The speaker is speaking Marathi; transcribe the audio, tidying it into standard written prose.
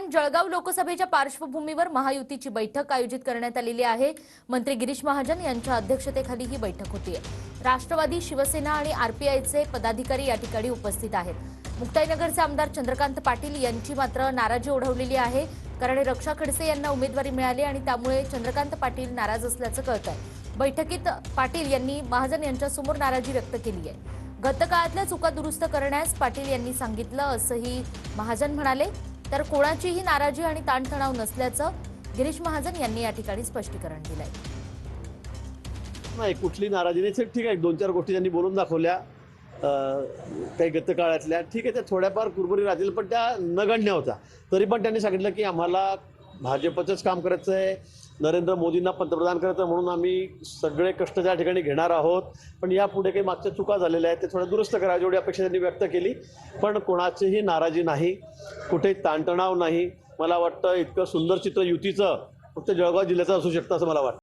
दरम्यान जळगाव लोकसभेच्या पार्श्वभूमीवर महायुतीची बैठक आयोजित करण्यात आलेली आहे। मंत्री गिरीश महाजन यांच्या अध्यक्षतेखाली ही बैठक होतीये। राष्ट्रवादी, शिवसेना आणि आरपीआयचे पदाधिकारी या ठिकाणी उपस्थित आहेत। मुक्ताईनगरचे आमदार चंद्रकांत पाटील यांची मात्र नाराजी ओढवलेली आहे, कारण रक्षा खडसे यांना उमेदवारी मिळाली आणि त्यामुळे चंद्रकांत पाटील नाराज असल्याचं कळतंय। बैठकीत पाटील यांनी महाजन यांच्यासमोर नाराजी व्यक्त केली आहे। गतकाळातल्या चुका दुरुस्त करण्यास पाटील यांनी सांगितलं असंही महाजन म्हणाले। तर कोणाचीही नाराजी आणि ताणतणाव नसल्याचं गिरीश महाजन यांनी या ठिकाणी स्पष्टीकरण दिलंय। नाही, कुठली नाराजी नाही। ठीक आहे, 2-4 गोष्टी त्यांनी बोलून दाखवल्या, काही गतकाळातल्या। ठीक आहे, त्या थोड्याफार कुरबुरी राहतील, पण त्या नगण्य होत्या। तरी पण त्यांनी सांगितलं की आम्हाला भाजपचंच काम करायचं आहे, नरेंद्र मोदींना पंतप्रधान करायचं, म्हणून आम्ही सगळे कष्ट त्या ठिकाणी घेणार आहोत। पण यापुढे काही मागच्या चुका झालेल्या आहेत, ते थोड्या दुरुस्त करा, जेवढी अपेक्षा त्यांनी व्यक्त केली। पण कोणाचीही नाराजी नाही, कुठेही ताणतणाव नाही। मला वाटतं इतकं सुंदर चित्र युतीचं फक्त जळगाव जिल्ह्याचं असू शकतं असं मला वाटतं।